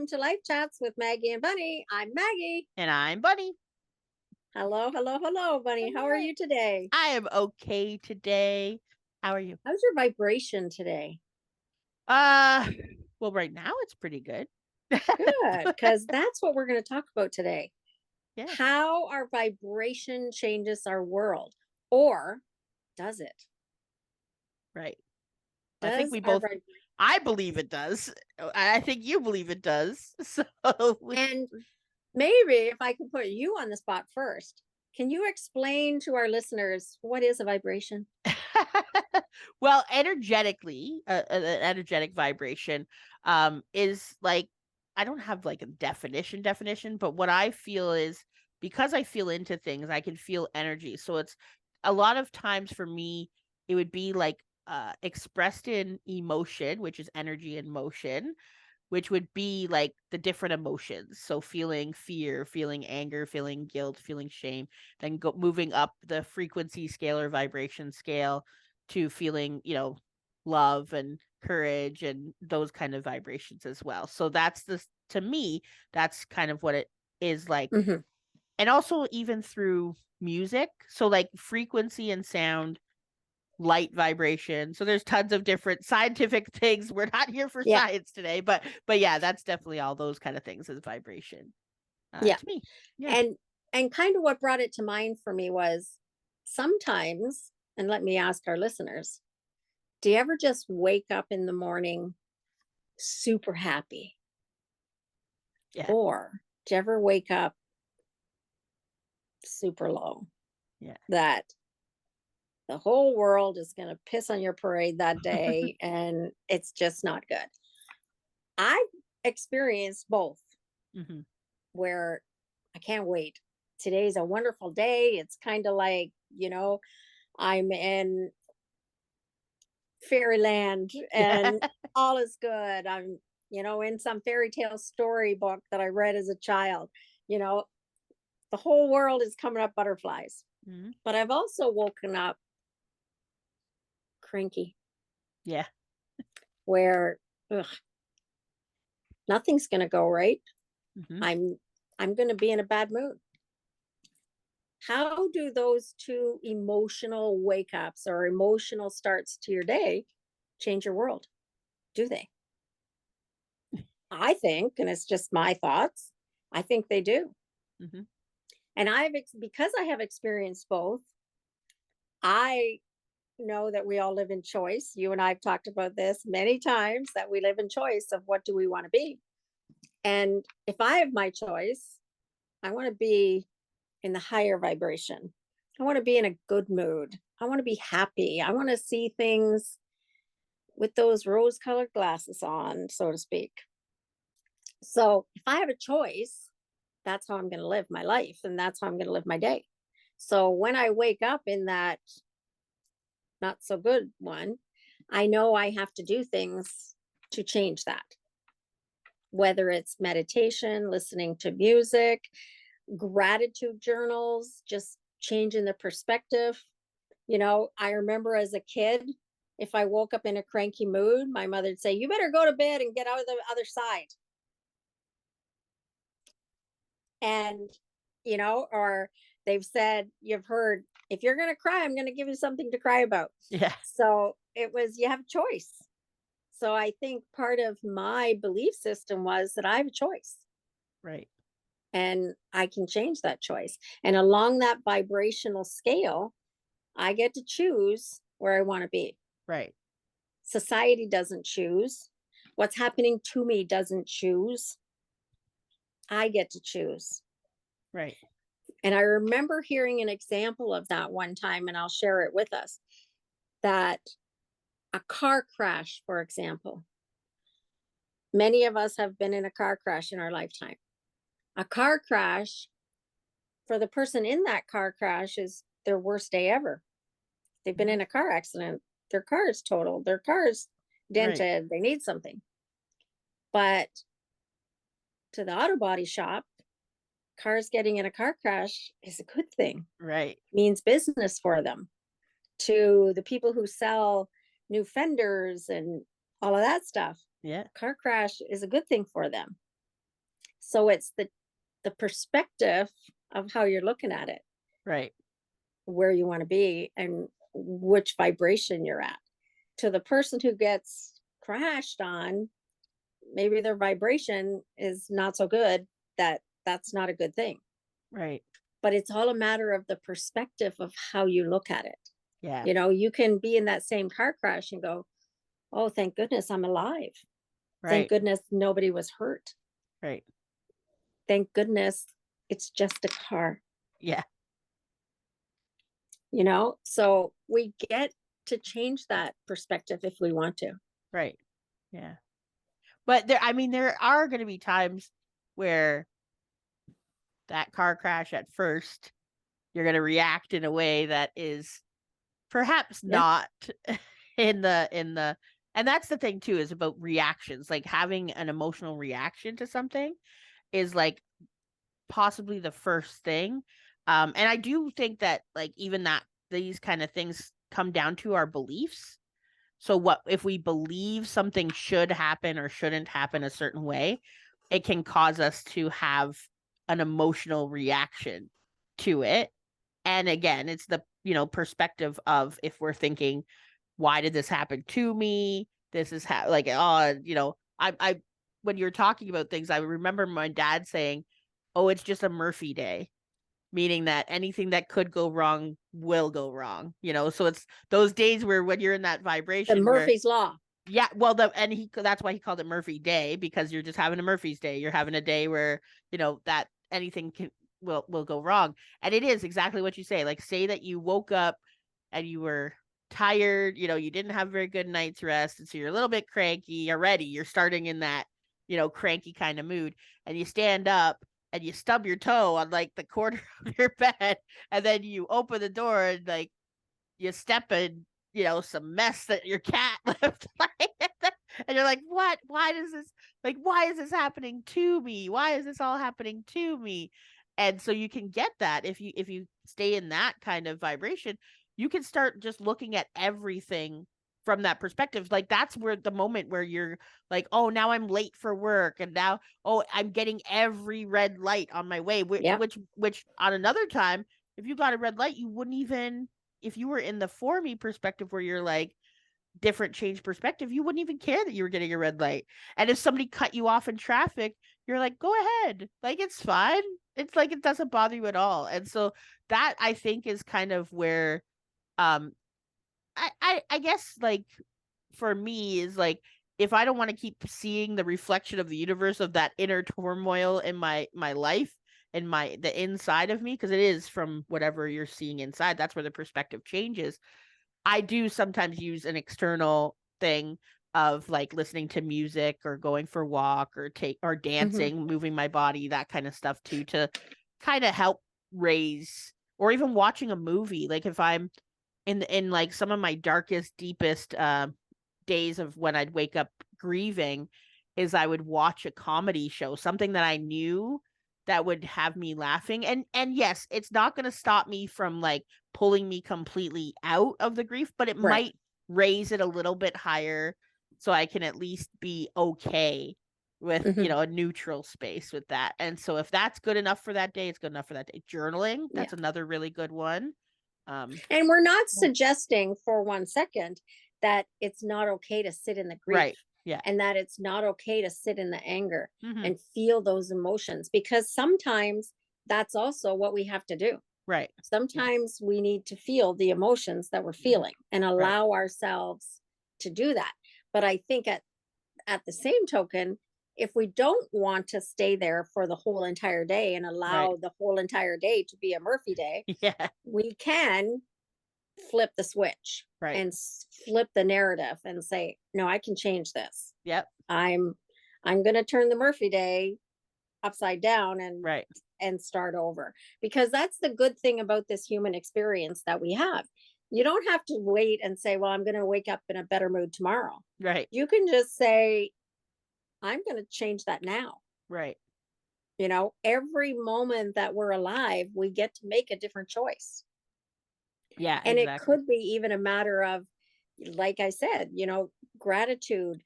to Life Chats with Maggie and Bunny. I'm Maggie. And I'm Bunny. Hello, hello, hello, Bunny. How are Hello. you today? I am okay today. How are you? How's your vibration today? Uh, well, right now it's pretty good. Good, because that's what we're going to talk about today. Yeah, How our vibration changes our world. Or does it? right. I think Does we our both, vibration? I believe it does. I think you believe it does. So, And maybe if I could put you on the spot first, can you explain to our listeners what is a vibration? well, energetically, an energetic vibration, is like, I don't have like a definition, but what I feel is because I feel into things, I can feel energy. So it's a lot of times for me, it would be like expressed in emotion, which is energy in motion, which would be like the different emotions. So feeling fear, feeling anger, feeling guilt, feeling shame, then moving up the frequency scale or vibration scale to feeling, love and courage and those kind of vibrations as well. So that's to me, that's kind of what it is like. Mm-hmm. And also even through music. So like frequency and sound, light vibration. So there's tons of different scientific things. We're not here for Yeah, science today, but yeah, that's definitely all those kind of things as vibration. yeah. To me. Yeah. And kind of what brought it to mind for me was sometimes, and let me ask our listeners, do you ever just wake up in the morning super happy? Yeah. Or do you ever wake up super low, Yeah. that the whole world is going to piss on your parade that day and it's just not good? I've experienced both, hmm where I can't wait. Today's a wonderful day. It's kind of like, I'm in fairyland Yeah. and all is good. I'm, in some fairy tale storybook that I read as a child. You know, the whole world is coming up butterflies. hmm But I've also woken up cranky, Yeah. where ugh, nothing's going to go right. hmm I'm going to be in a bad mood. How do those two emotional wake ups or emotional starts to your day change your world? Do they? I think, and it's just my thoughts, I think they do. hmm And because I have experienced both, I know that we all live in choice. You and I have talked about this many times, that we live in choice of what do we want to be. And if I have my choice, I want to be in the higher vibration. I want to be in a good mood. I want to be happy. I want to see things with those rose colored glasses on, so to speak. So if I have a choice, that's how I'm going to live my life, and that's how I'm going to live my day. So when I wake up in that not so good one, I know I have to do things to change that, whether it's meditation, listening to music, gratitude journals, just changing the perspective. I remember as a kid, if I woke up in a cranky mood, my mother'd say, "You better go to bed and get out of the other side." And, or they've said, you've heard, if you're going to cry, I'm going to give you something to cry about. Yeah. So it was, you have choice. So I think part of my belief system was that I have a choice Right. and I can change that choice. And along that vibrational scale, I get to choose where I want to be. Right. Society doesn't choose. What's happening to me doesn't choose. I get to choose. Right. And I remember hearing an example of that one time, and I'll share it with us, that a car crash, for example, many of us have been in a car crash in our lifetime. A car crash, for the person in that car crash, is their worst day ever. They've been hmm in a car accident, their car is totaled, their car is Right. dented, they need something. But to the auto body shop, cars getting in a car crash is a good thing, Right. means business for them. To the people who sell new fenders and all of that stuff, Yeah. car crash is a good thing for them. So it's the perspective of how you're looking at it, Right. where you want to be and which vibration you're at. To the person who gets crashed on, maybe their vibration is not so good, that's not a good thing. Right. But it's all a matter of the perspective of how you look at it. Yeah. You know, you can be in that same car crash and go, "Oh, thank goodness I'm alive. Thank Right. goodness nobody was hurt. Right. Thank goodness it's just a car." Yeah. You know? So we get to change that perspective if we want to. Right. Yeah. But there, I mean, there are going to be times where that car crash at first, you're going to react in a way that is perhaps Yeah. not in the, and that's the thing too, is about reactions. Like having an emotional reaction to something is like possibly the first thing. And I do think that like even that these kind of things come down to our beliefs. So what if we believe something should happen or shouldn't happen a certain way, it can cause us to have an emotional reaction to it. And again, it's the, perspective of if we're thinking, why did this happen to me? This is like, oh, I when you're talking about things, I remember my dad saying, "Oh, it's just a Murphy day," meaning that anything that could go wrong will go wrong. So it's those days where when you're in that The vibration where Murphy's Law. yeah, well, that's why he called it Murphy Day, because you're just having a Murphy's Day. You're having a day where that anything will go wrong, and it is exactly what you say. Like, say that you woke up and you were tired. You didn't have a very good night's rest, and so you're a little bit cranky already. You're starting in that cranky kind of mood, and you stand up and you stub your toe on like the corner of your bed, and then you open the door and like you step in, some mess that your cat left. And you're like, what? Why is this happening to me? Why is this all happening to me? And so you can get that if you stay in that kind of vibration, you can start just looking at everything from that perspective. Like that's where the moment where you're like, oh, now I'm late for work, and now, oh, I'm getting every red light on my way. Yeah. Which on another time, if you got a red light, you wouldn't even, if you were in the for me perspective where you're like different change perspective, you wouldn't even care that you were getting a red light. And if somebody cut you off in traffic, you're like, go ahead. Like it's fine. It's like it doesn't bother you at all. And so that I think is kind of where um I guess like for me is like if I don't want to keep seeing the reflection of the universe of that inner turmoil in my life and the inside of me, because it is from whatever you're seeing inside, that's where the perspective changes. I do sometimes use an external thing of like listening to music or going for a walk or Hmm. dancing, moving my body, that kind of stuff too, to kind of help raise, or even watching a movie. Like if I'm in like some of my darkest, deepest days of when I'd wake up grieving, is I would watch a comedy show, something that I knew that would have me laughing. And yes, it's not going to stop me from like pulling me completely out of the grief, but it Right. might raise it a little bit higher so I can at least be okay with, Hmm. a neutral space with that. And so if that's good enough for that day, it's good enough for that day. Journaling, Yeah. that's another really good one. And we're not Yeah. suggesting for 1 second that it's not okay to sit in the grief Right. Yeah. and that it's not okay to sit in the anger Hmm. and feel those emotions, because sometimes that's also what we have to do. Right. Yeah. Sometimes we need to feel the emotions that we're Mhm. feeling and Right. allow ourselves to do that. But I think at the same token, if we don't want to stay there for the whole entire day and Right. allow the whole entire day to be a Murphy day, Yeah. we can flip the switch Right. and flip the narrative and say, no, I can change this. Yep. i'm I'm going to turn the Murphy day upside down Right. and start over, because that's the good thing about this human experience that we have. You don't have to wait and say, well, I'm going to wake up in a better mood tomorrow. Right. You can just say, I'm going to change that now. Right. You know, every moment that we're alive, we get to make a different choice. Yeah, And it exactly. could be even a matter of, like I said, gratitude,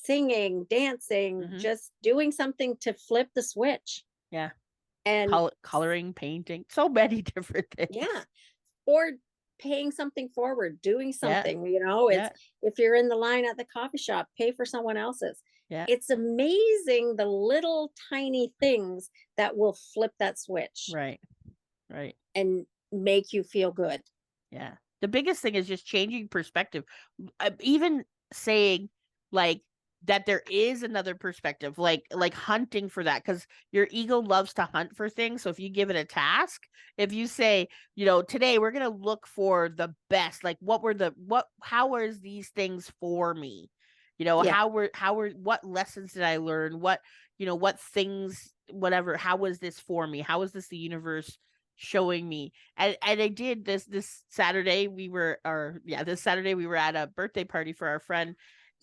singing, dancing, Mhm. just doing something to flip the switch. Yeah. And Coloring, painting, so many different yeah, things. or paying something forward, doing Yeah. something, you know, it's Yeah. if you're in the line at the coffee shop, pay for someone else's. Yeah. It's amazing the little tiny things that will flip that switch Right. Right. and make you feel good. Yeah. The biggest thing is just changing perspective. Even saying like that there is another perspective, like hunting for that, because your ego loves to hunt for things. So if you give it a task, if you say, today we're gonna look for the best, like how is these things for me? Yeah. What lessons did I learn? What things, whatever, how was this for me? How is this the universe showing me? And I did this Saturday. This Saturday we were at a birthday party for our friend,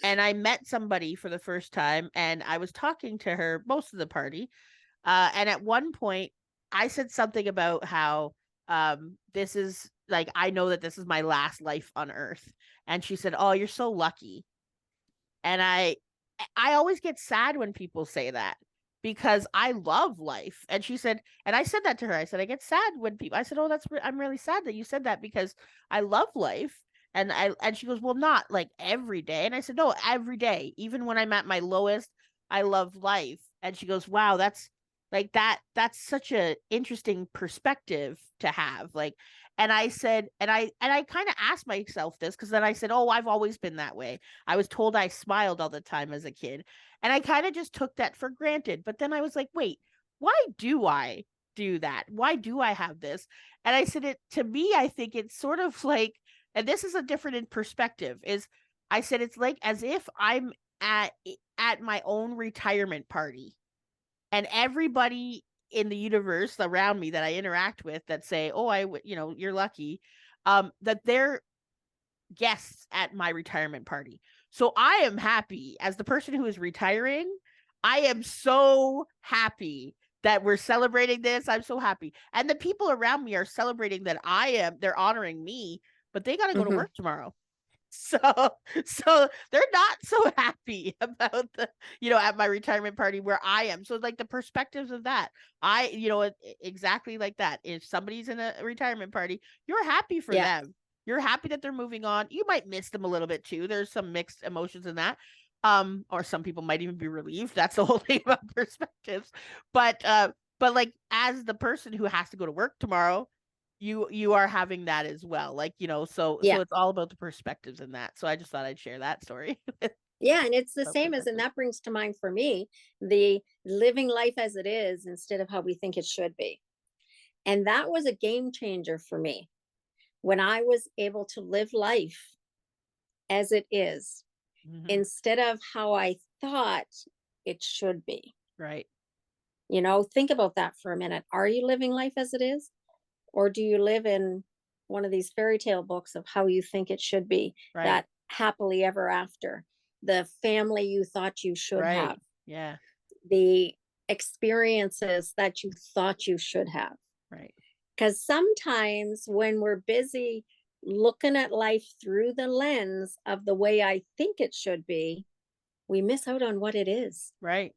and I met somebody for the first time, and I was talking to her most of the party. And at one point, I said something about how this is like, I know that this is my last life on Earth, and she said, "Oh, you're so lucky." And I always get sad when people say that, because I love life. And she said, and I said that to her. I said, I get sad when people, I said, "Oh, I'm really sad that you said that, because I love life." And she goes, "Well, not like every day." And I said, "No, every day. Even when I'm at my lowest, I love life." And she goes, "Wow, that's such a interesting perspective to have." Like, and I said, and I kind of asked myself this, because then I said, "Oh, I've always been that way. I was told I smiled all the time as a kid." And I kind of just took that for granted. But then I was like, wait, why do I do that? Why do I have this? And I said, to me, I think it's sort of like, and this is a different in perspective, is I said, it's like as if I'm at my own retirement party, and everybody in the universe around me that I interact with that say, "Oh, you're lucky," that they're guests at my retirement party. So I am happy as the person who is retiring. I am so happy that we're celebrating this. I'm so happy. And the people around me are celebrating that they're honoring me, but they got to go to Hmm. work tomorrow. So so they're not so happy about at my retirement party where I am. So like the perspectives of that, exactly like that. If somebody's in a retirement party, you're happy for Yeah. them. You're happy that they're moving on. You might miss them a little bit too. There's some mixed emotions in that. Or some people might even be relieved. That's the whole thing about perspectives. But like, as the person who has to go to work tomorrow, you are having that as well, like, so Yeah. it's all about the perspectives in that. So I just thought I'd share that story. Yeah. And it's the About same as, and perspective. that brings to mind for me the living life as it is instead of how we think it should be. And that was a game changer for me when I was able to live life as it is Hmm. instead of how I thought it should be. Right. Think about that for a minute. Are you living life as it is? Or do you live in one of these fairy tale books of how you think it should be, Right. that happily ever after, the family you thought you should have, Right. Yeah. the experiences that you thought you should have? Right. Because sometimes when we're busy looking at life through the lens of the way I think it should be, we miss out on what it is. Right.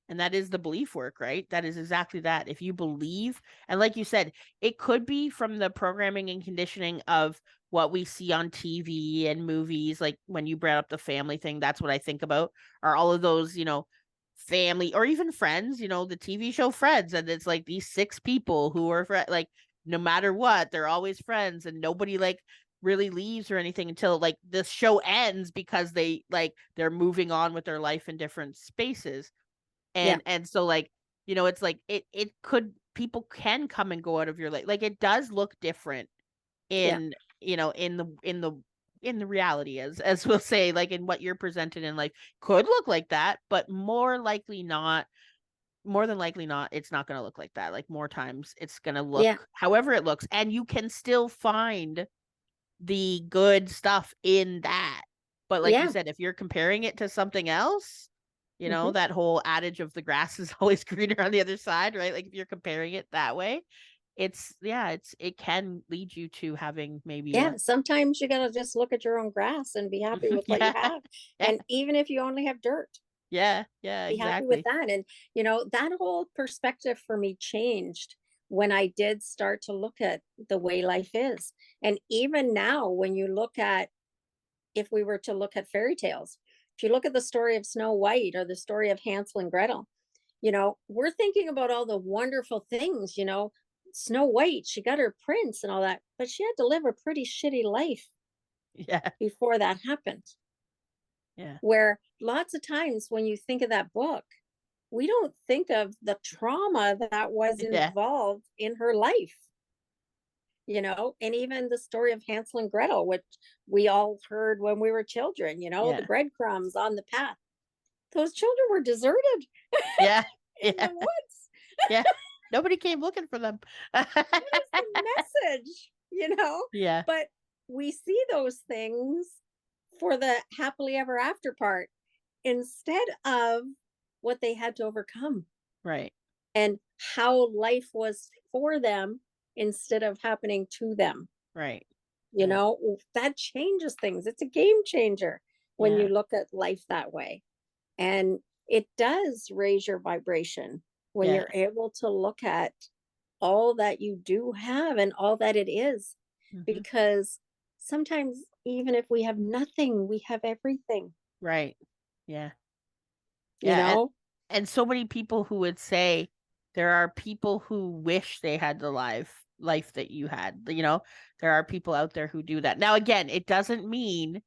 And that is the belief work, right? That is exactly that. If you believe, and like you said, it could be from the programming and conditioning of what we see on TV and movies. Like when you brought up the family thing, that's what I think about, are all of those, family, or even Friends, the TV show Friends. And it's like these six people who are like, no matter what, they're always friends, and nobody like really leaves or anything until like the show ends, because they're moving on with their life in different spaces. Yeah. And so like, it's like it could, people can come and go out of your life. Like it does look different Yeah. in, in the reality, as we'll say, like in what you're presented in life could look like that, but more than likely not, it's not going to look like that. Like more times it's going to Yeah. look however it looks, and you can still find the good stuff in that. But like you Yeah. said, if you're comparing it to something else, Hmm. that whole adage of the grass is always greener on the other side, right? Like if you're comparing it that way, it can lead you to having maybe Yeah, a sometimes you gotta just look at your own grass and be happy with what you yeah, have. yeah, And even if you only have dirt, yeah, be happy with exactly. that. And, that whole perspective for me changed when I did start to look at the way life is. And even now, when you look at, if we were to look at fairy tales, if you look at the story of Snow White or the story of Hansel and Gretel, we're thinking about all the wonderful things, Snow White, she got her prince and all that, but she had to live a pretty shitty life Yeah, before that happened. yeah, Where lots of times when you think of that book, we don't think of the trauma that was yeah, involved in her life, and even the story of Hansel and Gretel, which we all heard when we were children, the yeah, breadcrumbs on the path. Those children were deserted yeah, in yeah, the woods. yeah. Nobody came looking for them. What is the message? Yeah, But we see those things for the happily ever after part instead of what they had to overcome right. and how life was for them instead of happening to them. Right. Right. That changes things. It's a game changer when you Yeah. look at life that way. And it does raise your vibration when Yeah. you're able to look at all that you do have and all that it is. Hmm. Because sometimes, even if we have nothing, we have everything, Right. Yeah. you Yeah. know? And so many people who would say there are people who wish they had the life that you had. There are people out there who do that. Now again, it doesn't mean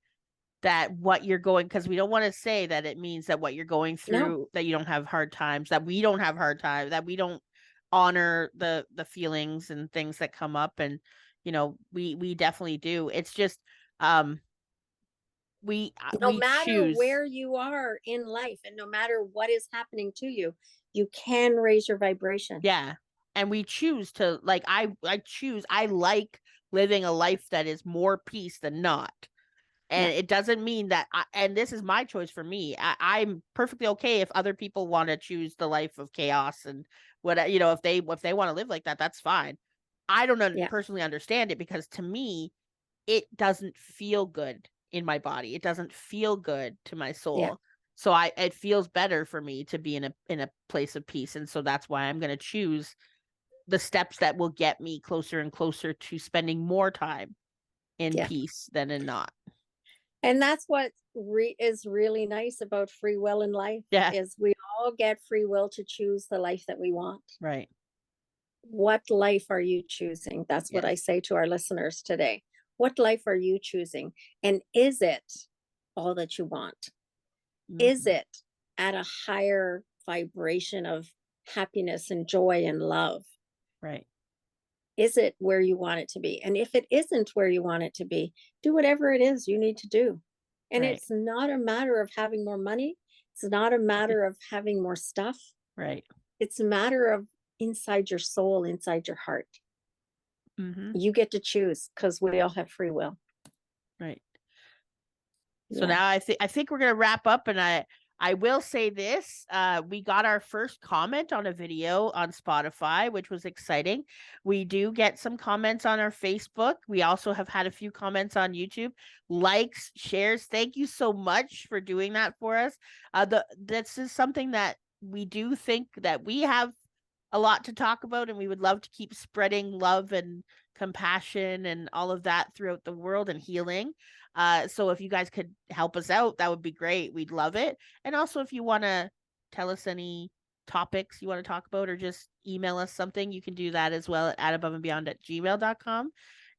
that what you're going, because we don't want to say that it means that what you're going No, through, that you don't have hard times, that we don't have hard times, that we don't honor the feelings and things that come up. And we definitely do. It's just um no we matter choose. where you are in life and no matter what is happening to you, you can raise your vibration. Yeah. And we choose to, like, I like living a life that is more peace than not. And Yeah, it doesn't mean that and this is my choice for me. I'm perfectly okay if other people want to choose the life of chaos and what, if they want to live like that, that's fine. I don't yeah, personally understand it, because to me it doesn't feel good in my body. It doesn't feel good to my yeah, soul. So it feels better for me to be in a place of peace. And so that's why I'm going to choose the steps that will get me closer and closer to spending more time in yeah. peace than in not. And that's what is really nice about free will in life Yeah. is we all get free will to choose the life that we want. Right. What life are you choosing? That's what I Yes. say to our listeners today. What life are you choosing? And is it all that you want? Is Hmm. it at a higher vibration of happiness and joy and love? Right. Is it where you want it to be? And if it isn't where you want it to be, do whatever it is you need to do. And Right. it's not a matter of having more money. It's not a matter of having more stuff. Right. It's a matter of inside your soul, inside your heart. Hmm. You get to choose because we all have free will. Right. So Yeah. now I think we're gonna wrap up, and I will say this: we got our first comment on a video on Spotify, which was exciting. We do get some comments on our Facebook. We also have had a few comments on YouTube, likes, shares. Thank you so much for doing that for us. This is something that we do think that we have a lot to talk about, and we would love to keep spreading love and compassion and all of that throughout the world, and healing. So if you guys could help us out, that would be great. We'd love it. And also, if you want to tell us any topics you want to talk about, or just email us something, you can do that as well at ataboveandbeyond@gmail.com.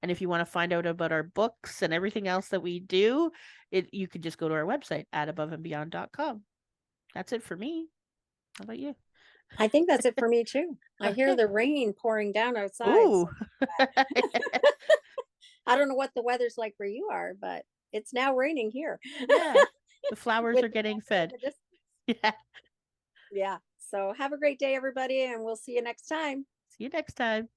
And if you want to find out about our books and everything else that we do, you could just go to our website, ataboveandbeyond.com. That's it for me. How about you? I think that's it for me too. I hear Okay. the rain pouring down outside. Ooh. So I don't know what the weather's like where you are, but it's now raining here. Yeah. The flowers With are the getting thunder in fed. the distance. Yeah. Yeah. So have a great day, everybody, and we'll see you next time. See you next time.